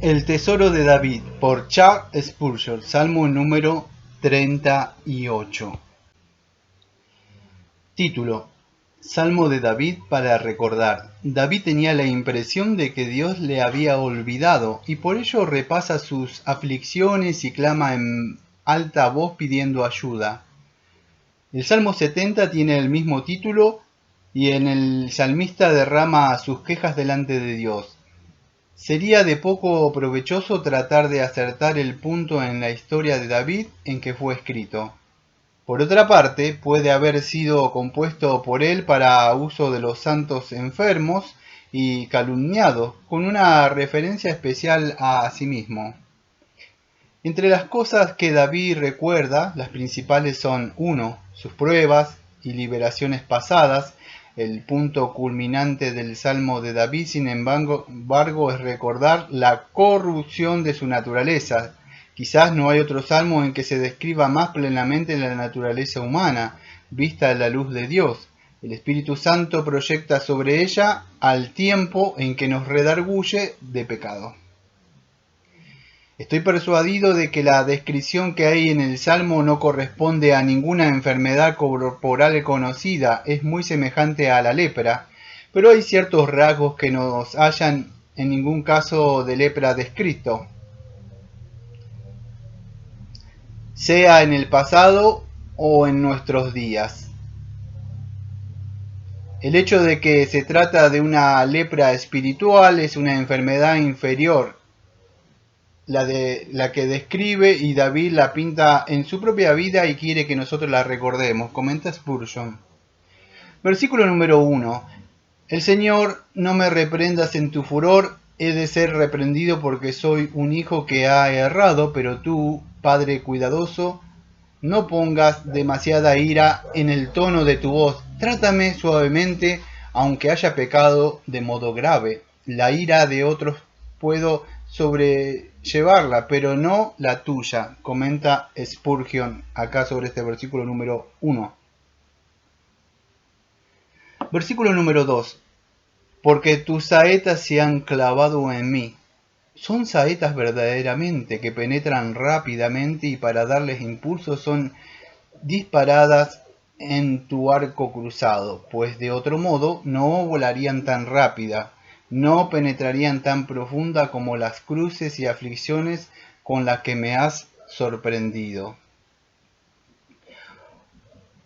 El tesoro de David por Charles Spurgeon, Salmo número 38. Título: Salmo de David para recordar. David tenía la impresión de que Dios le había olvidado y por ello repasa sus aflicciones y clama en alta voz pidiendo ayuda. El Salmo 70 tiene el mismo título y en el salmista derrama sus quejas delante de Dios. Sería de poco provechoso tratar de acertar el punto en la historia de David en que fue escrito. Por otra parte, puede haber sido compuesto por él para uso de los santos enfermos y calumniados, con una referencia especial a sí mismo. Entre las cosas que David recuerda, las principales son 1. Sus pruebas y liberaciones pasadas. El punto culminante del Salmo de David, sin embargo, es recordar la corrupción de su naturaleza. Quizás no hay otro salmo en que se describa más plenamente la naturaleza humana, vista a la luz de Dios. El Espíritu Santo proyecta sobre ella al tiempo en que nos redarguye de pecado. Estoy persuadido de que la descripción que hay en el Salmo no corresponde a ninguna enfermedad corporal conocida, es muy semejante a la lepra, pero hay ciertos rasgos que no hallan en ningún caso de lepra descrito, sea en el pasado o en nuestros días. El hecho de que se trata de una lepra espiritual es una enfermedad inferior, la que describe, y David la pinta en su propia vida y quiere que nosotros la recordemos. Comenta Spurgeon. Versículo número 1. El Señor, no me reprendas en tu furor, he de ser reprendido porque soy un hijo que ha errado, pero tú, Padre cuidadoso, no pongas demasiada ira en el tono de tu voz. Trátame suavemente, aunque haya pecado de modo grave. La ira de otros puedo sobrellevarla, pero no la tuya, comenta Spurgeon acá sobre este versículo número 1. Versículo número 2. Porque tus saetas se han clavado en mí. Son saetas verdaderamente que penetran rápidamente y para darles impulso son disparadas en tu arco cruzado, pues de otro modo no volarían tan rápida, no penetrarían tan profunda como las cruces y aflicciones con las que me has sorprendido.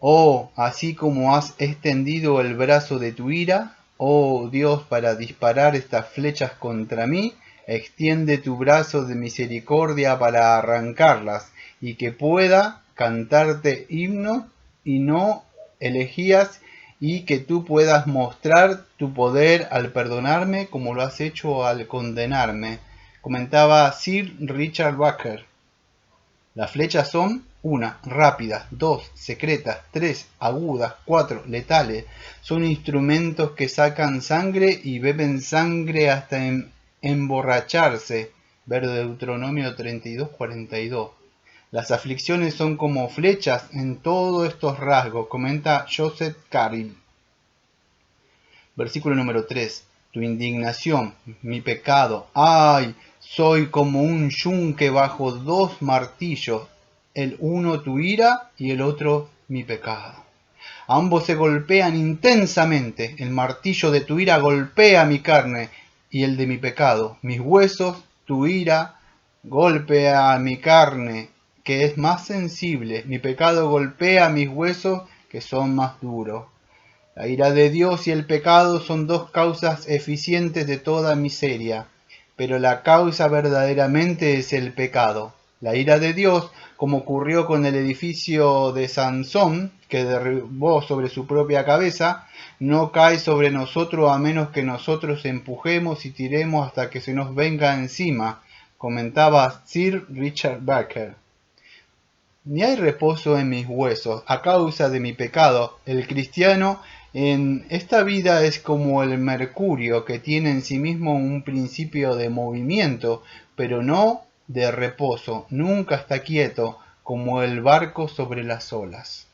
Oh, así como has extendido el brazo de tu ira, oh Dios, para disparar estas flechas contra mí, extiende tu brazo de misericordia para arrancarlas, y que pueda cantarte himnos y no elegías, y que tú puedas mostrar tu poder al perdonarme como lo has hecho al condenarme. Comentaba Sir Richard Bakers. Las flechas son 1. Rápidas, 2. Secretas, 3. Agudas, 4. Letales. Son instrumentos que sacan sangre y beben sangre hasta emborracharse. Ver Deuteronomio 32:42. Las aflicciones son como flechas en todos estos rasgos, comenta Joseph Carril. Versículo número 3. Tu indignación, mi pecado. ¡Ay! Soy como un yunque bajo dos martillos, el uno tu ira y el otro mi pecado. Ambos se golpean intensamente. El martillo de tu ira golpea mi carne y el de mi pecado. Mis huesos, tu ira, golpea mi carne, que es más sensible. Mi pecado golpea mis huesos, que son más duros. La ira de Dios y el pecado son dos causas eficientes de toda miseria, pero la causa verdaderamente es el pecado. La ira de Dios, como ocurrió con el edificio de Sansón, que derribó sobre su propia cabeza, no cae sobre nosotros a menos que nosotros empujemos y tiremos hasta que se nos venga encima, comentaba Sir Richard Bakers. Ni hay reposo en mis huesos a causa de mi pecado. El cristiano en esta vida es como el mercurio, que tiene en sí mismo un principio de movimiento, pero no de reposo. Nunca está quieto, como el barco sobre las olas.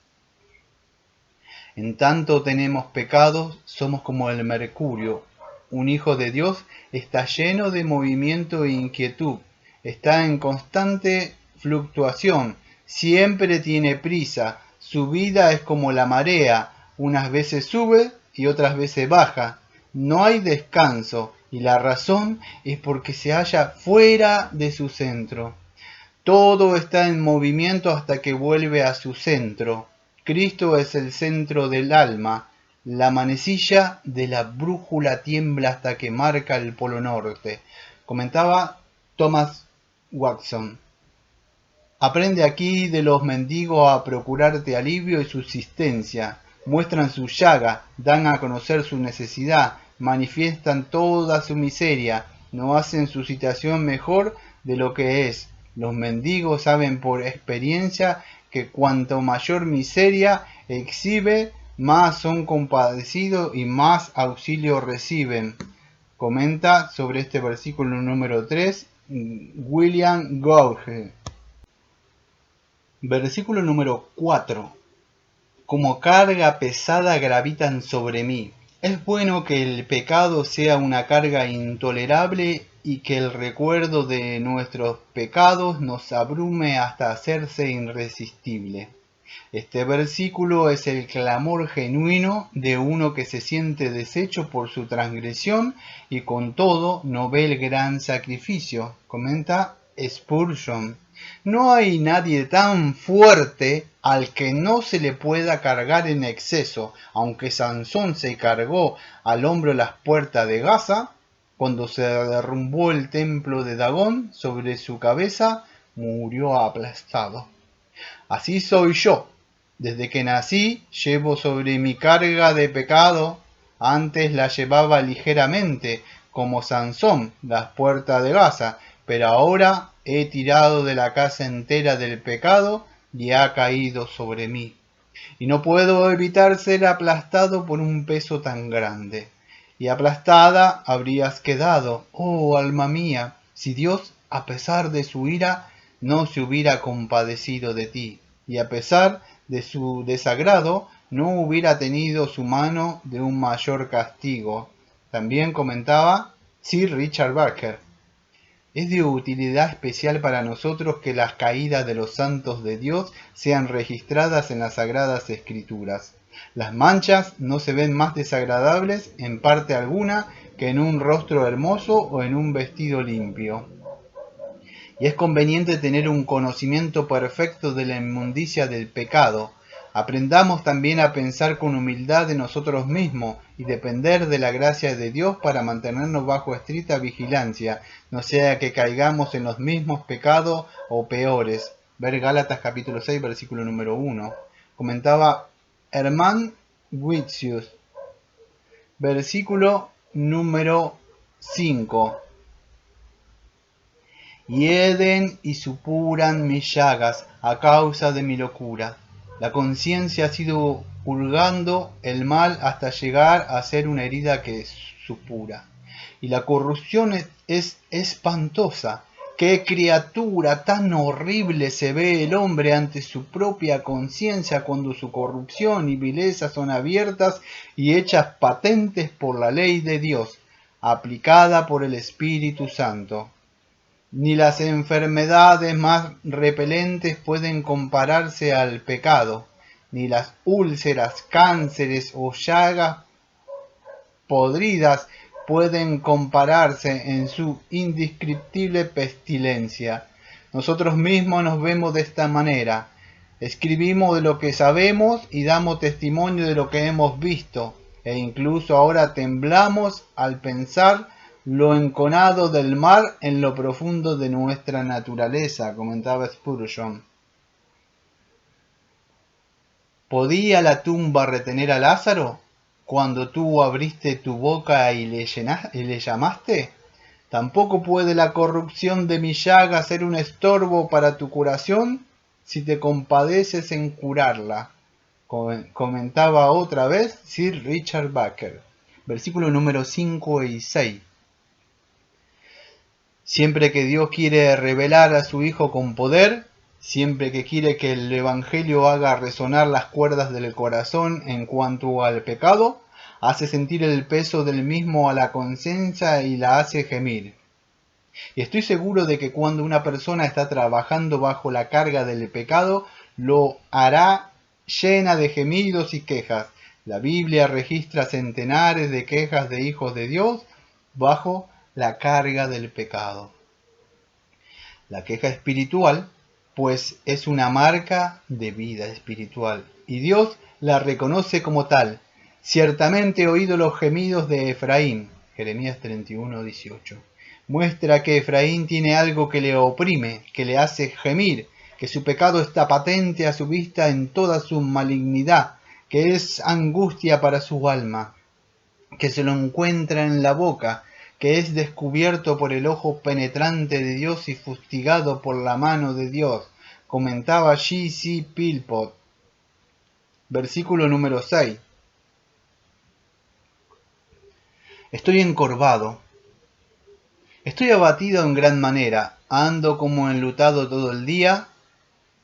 En tanto tenemos pecados, somos como el mercurio, Un hijo de Dios está lleno de movimiento e inquietud, está en constante fluctuación, siempre tiene prisa, su vida es como la marea, unas veces sube y otras veces baja, no hay descanso, y la razón es porque se halla fuera de su centro. Todo está en movimiento hasta que vuelve a su centro. Cristo es el centro del alma. La manecilla de la brújula tiembla hasta que marca el polo norte. Comentaba Thomas Watson. Aprende aquí de los mendigos a procurarte alivio y subsistencia. Muestran su llaga, dan a conocer su necesidad, manifiestan toda su miseria, no hacen su situación mejor de lo que es. Los mendigos saben por experiencia que cuanto mayor miseria exhibe, más son compadecidos y más auxilio reciben. Comenta sobre este versículo número 3 William Gouge. Versículo número 4. Como carga pesada gravitan sobre mí. Es bueno que el pecado sea una carga intolerable y que el recuerdo de nuestros pecados nos abrume hasta hacerse irresistible. Este versículo es el clamor genuino de uno que se siente deshecho por su transgresión y con todo no ve el gran sacrificio. Comenta Spurgeon. No hay nadie tan fuerte al que no se le pueda cargar en exceso, aunque Sansón se cargó al hombro las puertas de Gaza, cuando se derrumbó el templo de Dagón sobre su cabeza, murió aplastado. Así soy yo. Desde que nací llevo sobre mi carga de pecado. Antes la llevaba ligeramente, como Sansón, las puertas de Gaza, pero ahora he tirado de la casa entera del pecado y ha caído sobre mí. Y no puedo evitar ser aplastado por un peso tan grande. Y aplastada habrías quedado, oh alma mía, si Dios, a pesar de su ira, no se hubiera compadecido de ti, y a pesar de su desagrado, no hubiera tenido su mano de un mayor castigo. También comentaba Sir Richard Bakers. Es de utilidad especial para nosotros que las caídas de los santos de Dios sean registradas en las Sagradas Escrituras. Las manchas no se ven más desagradables en parte alguna que en un rostro hermoso o en un vestido limpio. Y es conveniente tener un conocimiento perfecto de la inmundicia del pecado. Aprendamos también a pensar con humildad de nosotros mismos y depender de la gracia de Dios para mantenernos bajo estricta vigilancia, no sea que caigamos en los mismos pecados o peores. Ver Gálatas capítulo 6, versículo número 1. Comentaba Hermann Witsius. Versículo número 5. Hieden y supuran mis llagas a causa de mi locura. La conciencia ha sido hurgando el mal hasta llegar a ser una herida que supura. Y la corrupción es espantosa. ¡Qué criatura tan horrible se ve el hombre ante su propia conciencia cuando su corrupción y vileza son abiertas y hechas patentes por la ley de Dios, aplicada por el Espíritu Santo! Ni las enfermedades más repelentes pueden compararse al pecado, ni las úlceras, cánceres o llagas podridas pueden compararse en su indescriptible pestilencia. Nosotros mismos nos vemos de esta manera. Escribimos de lo que sabemos y damos testimonio de lo que hemos visto, e incluso ahora temblamos al pensar lo enconado del mar en lo profundo de nuestra naturaleza, comentaba Spurgeon. ¿Podía la tumba retener a Lázaro cuando tú abriste tu boca y le llamaste? ¿Tampoco puede la corrupción de mi llaga ser un estorbo para tu curación si te compadeces en curarla? Comentaba otra vez Sir Richard Bakers. Versículo número 5 y 6. Siempre que Dios quiere revelar a su Hijo con poder, siempre que quiere que el Evangelio haga resonar las cuerdas del corazón en cuanto al pecado, hace sentir el peso del mismo a la conciencia y la hace gemir. Y estoy seguro de que cuando una persona está trabajando bajo la carga del pecado, lo hará llena de gemidos y quejas. La Biblia registra centenares de quejas de hijos de Dios bajo la carga del pecado. La queja espiritual, pues, es una marca de vida espiritual, y Dios la reconoce como tal. Ciertamente he oído los gemidos de Efraín, Jeremías 31:18. Muestra que Efraín tiene algo que le oprime, que le hace gemir, que su pecado está patente a su vista en toda su malignidad, que es angustia para su alma, que se lo encuentra en la boca, que es descubierto por el ojo penetrante de Dios y fustigado por la mano de Dios, comentaba G.C. Philpott. Versículo número 6. Estoy encorvado, estoy abatido en gran manera, ando como enlutado todo el día.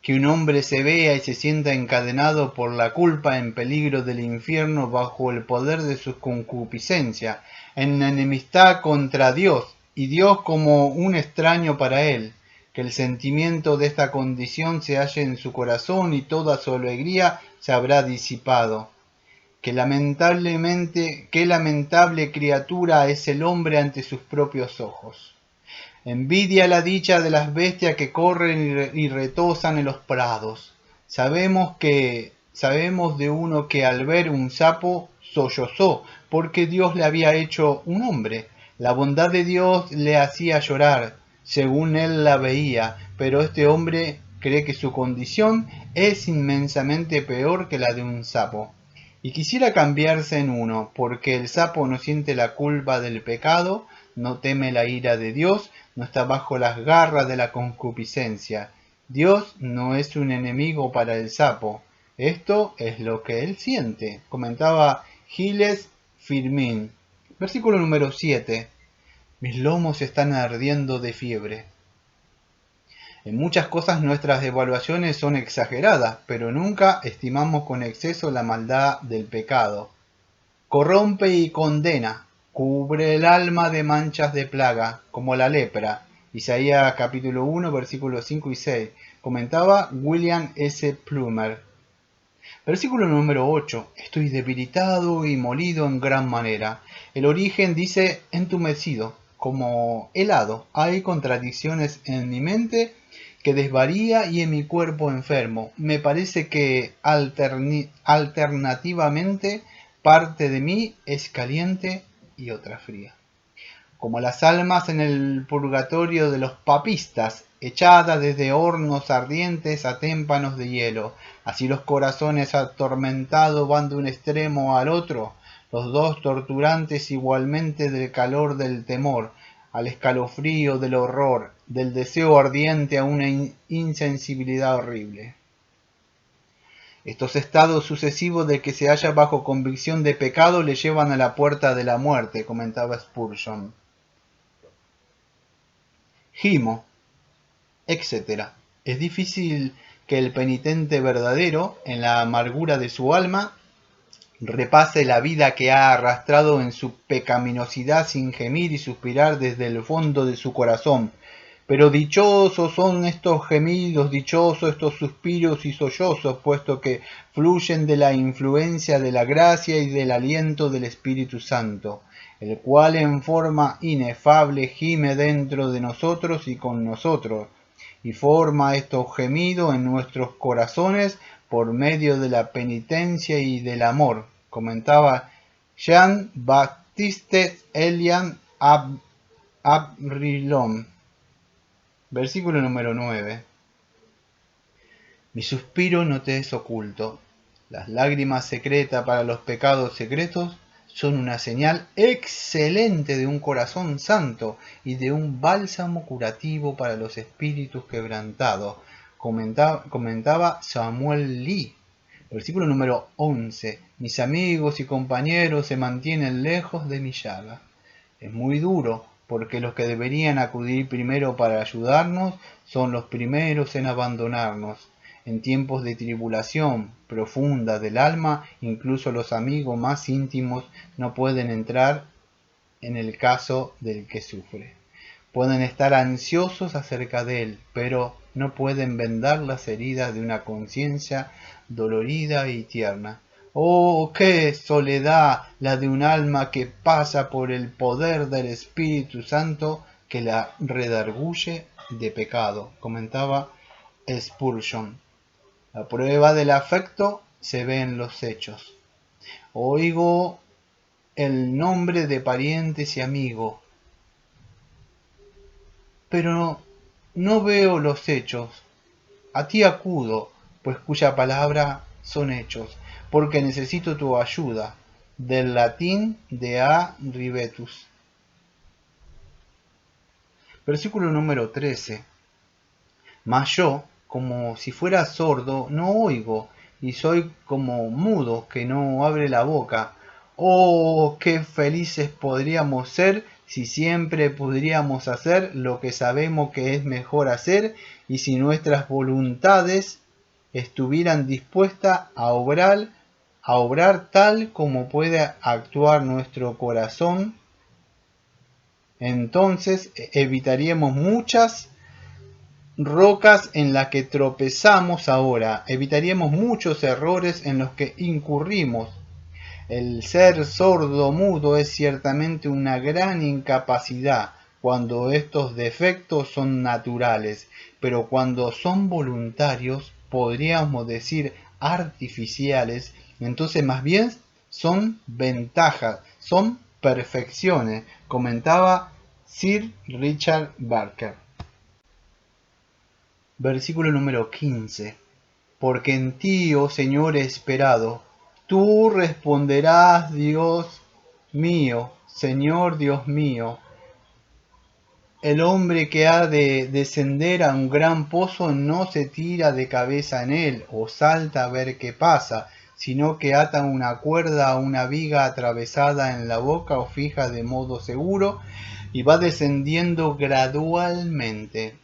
Que un hombre se vea y se sienta encadenado por la culpa, en peligro del infierno, bajo el poder de su concupiscencia, en enemistad contra Dios, y Dios como un extraño para él, que el sentimiento de esta condición se halle en su corazón y toda su alegría se habrá disipado. Qué lamentable criatura es el hombre ante sus propios ojos. Envidia la dicha de las bestias que corren y retozan en los prados. Sabemos de uno que al ver un sapo sollozó, porque Dios le había hecho un hombre. La bondad de Dios le hacía llorar, según él la veía, pero este hombre cree que su condición es inmensamente peor que la de un sapo. Y quisiera cambiarse en uno, porque el sapo no siente la culpa del pecado, no teme la ira de Dios, no está bajo las garras de la concupiscencia. Dios no es un enemigo para el sapo. Esto es lo que él siente, comentaba Gilles Firmin. Versículo número 7. Mis lomos están ardiendo de fiebre. En muchas cosas nuestras evaluaciones son exageradas, pero nunca estimamos con exceso la maldad del pecado. Corrompe y condena, cubre el alma de manchas de plaga, como la lepra. Isaías capítulo 1, versículos 5 y 6. Comentaba William S. Plumer. Versículo número 8. Estoy debilitado y molido en gran manera. El origen dice entumecido, como helado. Hay contradicciones en mi mente que desvaría y en mi cuerpo enfermo. Me parece que alternativamente parte de mí es caliente y otra fría. Como las almas en el purgatorio de los papistas, echadas desde hornos ardientes a témpanos de hielo, así los corazones atormentados van de un extremo al otro, los dos torturantes igualmente del calor del temor, al escalofrío del horror, del deseo ardiente a una insensibilidad horrible. Estos estados sucesivos de que se halla bajo convicción de pecado le llevan a la puerta de la muerte, comentaba Spurgeon. Gimo, etc. Es difícil que el penitente verdadero, en la amargura de su alma, repase la vida que ha arrastrado en su pecaminosidad sin gemir y suspirar desde el fondo de su corazón. Pero dichosos son estos gemidos, dichosos estos suspiros y sollozos, puesto que fluyen de la influencia de la gracia y del aliento del Espíritu Santo, el cual en forma inefable gime dentro de nosotros y con nosotros, y forma estos gemidos en nuestros corazones por medio de la penitencia y del amor, comentaba Jean-Baptiste Elian Abrilon. Versículo número 9. Mi suspiro no te es oculto. Las lágrimas secretas para los pecados secretos son una señal excelente de un corazón santo y de un bálsamo curativo para los espíritus quebrantados, comentaba Samuel Lee. Versículo número 11. Mis amigos y compañeros se mantienen lejos de mi llaga. Es muy duro, porque los que deberían acudir primero para ayudarnos son los primeros en abandonarnos. En tiempos de tribulación profunda del alma, incluso los amigos más íntimos no pueden entrar en el caso del que sufre. Pueden estar ansiosos acerca de él, pero no pueden vendar las heridas de una conciencia dolorida y tierna. ¡Oh, qué soledad la de un alma que pasa por el poder del Espíritu Santo que la redarguye de pecado! Comentaba Spurgeon. La prueba del afecto se ve en los hechos. Oigo el nombre de parientes y amigos, pero no veo los hechos. A ti acudo, pues cuya palabra son hechos, porque necesito tu ayuda. Del latín de a ribetus. Versículo número 13. Mas yo, como si fuera sordo, no oigo, y soy como mudo que no abre la boca. Oh, qué felices podríamos ser si siempre pudiéramos hacer lo que sabemos que es mejor hacer, y si nuestras voluntades estuvieran dispuestas a obrar tal como puede actuar nuestro corazón. Entonces evitaríamos muchas rocas en las que tropezamos ahora, evitaríamos muchos errores en los que incurrimos. El ser sordo mudo es ciertamente una gran incapacidad cuando estos defectos son naturales, pero cuando son voluntarios, podríamos decir artificiales, entonces más bien son ventajas, son perfecciones, comentaba Sir Richard Barker. Versículo número 15. Porque en ti, oh Señor, he esperado. Tú responderás, Dios mío, Señor Dios mío. El hombre que ha de descender a un gran pozo no se tira de cabeza en él o salta a ver qué pasa, sino que ata una cuerda a una viga atravesada en la boca o fija de modo seguro y va descendiendo gradualmente.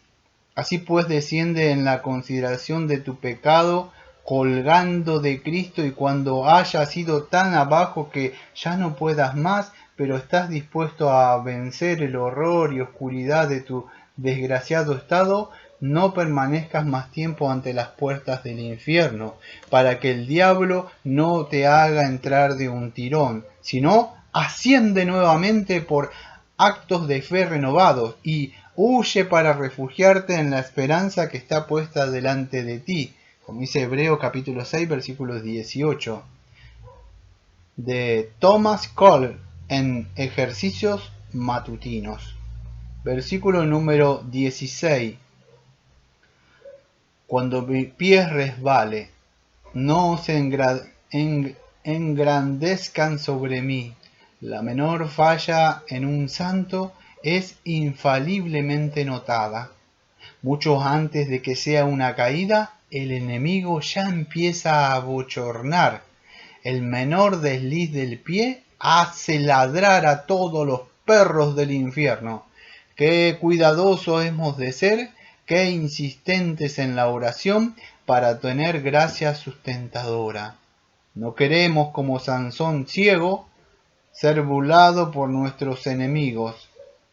Así pues desciende en la consideración de tu pecado, colgando de Cristo, y cuando hayas ido tan abajo que ya no puedas más, pero estás dispuesto a vencer el horror y oscuridad de tu desgraciado estado, no permanezcas más tiempo ante las puertas del infierno, para que el diablo no te haga entrar de un tirón, sino asciende nuevamente por actos de fe renovados y huye para refugiarte en la esperanza que está puesta delante de ti, como dice Hebreo capítulo 6 versículo 18, de Thomas Cole en Ejercicios Matutinos. Versículo número 16. Cuando mi pie resbale, no se engrandezcan sobre mí. La menor falla en un santo es infaliblemente notada. Mucho antes de que sea una caída, el enemigo ya empieza a bochornar. El menor desliz del pie hace ladrar a todos los perros del infierno. Qué cuidadosos hemos de ser, qué insistentes en la oración para tener gracia sustentadora. No queremos, como Sansón ciego, ser burlado por nuestros enemigos,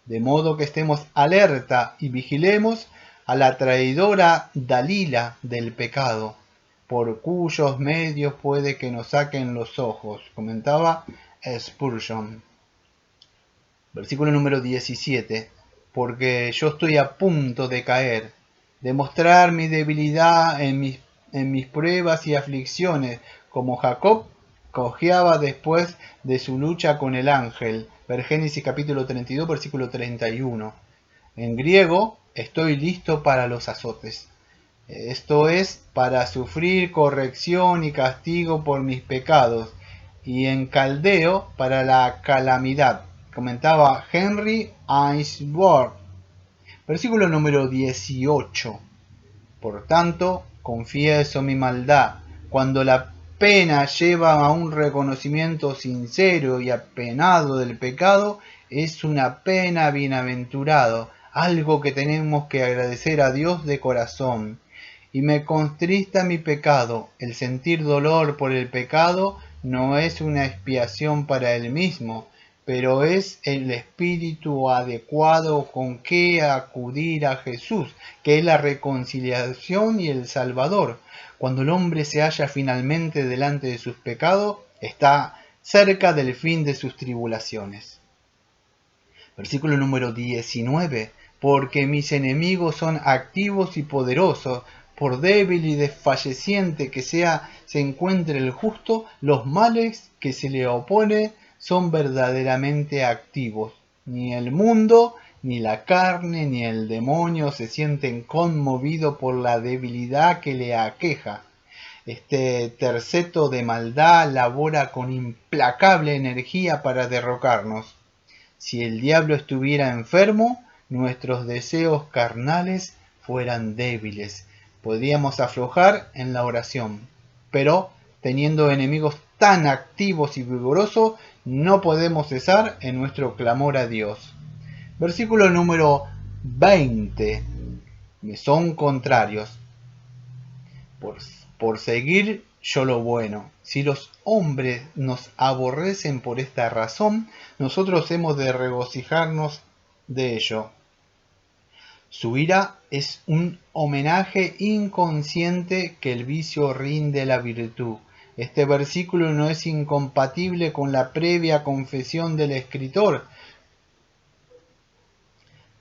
de modo que estemos alerta y vigilemos a la traidora Dalila del pecado, por cuyos medios puede que nos saquen los ojos, comentaba Spurgeon. Versículo número 17. Porque yo estoy a punto de caer, de mostrar mi debilidad en mis pruebas y aflicciones, como Jacob cojeaba después de su lucha con el ángel. Ver Génesis capítulo 32, versículo 31. En griego, estoy listo para los azotes. Esto es, para sufrir corrección y castigo por mis pecados. Y en caldeo, para la calamidad. Comentaba Henry Ainsworth. Versículo número 18. Por tanto, confieso mi maldad. Cuando la pena lleva a un reconocimiento sincero y apenado del pecado, es una pena bienaventurado, algo que tenemos que agradecer a Dios de corazón. y me contrista mi pecado. El sentir dolor por el pecado no es una expiación para él mismo, pero es el espíritu adecuado con que acudir a Jesús, que es la reconciliación y el Salvador. Cuando el hombre se halla finalmente delante de sus pecados, está cerca del fin de sus tribulaciones. Versículo número 19. Porque mis enemigos son activos y poderosos, por débil y desfalleciente que se encuentre el justo, los males que se le opone son verdaderamente activos. Ni el mundo, ni la carne, ni el demonio se sienten conmovidos por la debilidad que le aqueja. Este terceto de maldad labora con implacable energía para derrocarnos. Si el diablo estuviera enfermo, nuestros deseos carnales fueran débiles. Podríamos aflojar en la oración, pero teniendo enemigos tan activos y vigorosos, no podemos cesar en nuestro clamor a Dios. Versículo número 20. Me son contrarios por seguir yo lo bueno. Si los hombres nos aborrecen por esta razón, nosotros hemos de regocijarnos de ello. Su ira es un homenaje inconsciente que el vicio rinde a la virtud. Este versículo no es incompatible con la previa confesión del escritor.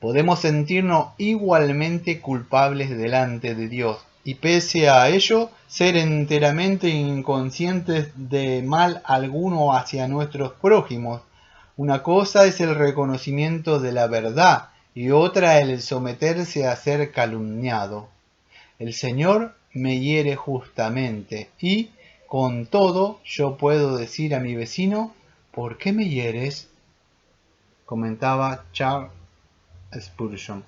Podemos sentirnos igualmente culpables delante de Dios y pese a ello ser enteramente inconscientes de mal alguno hacia nuestros prójimos. Una cosa es el reconocimiento de la verdad y otra el someterse a ser calumniado. El Señor me hiere justamente y, con todo, yo puedo decir a mi vecino, ¿por qué me hieres?, comentaba Charles Spurgeon.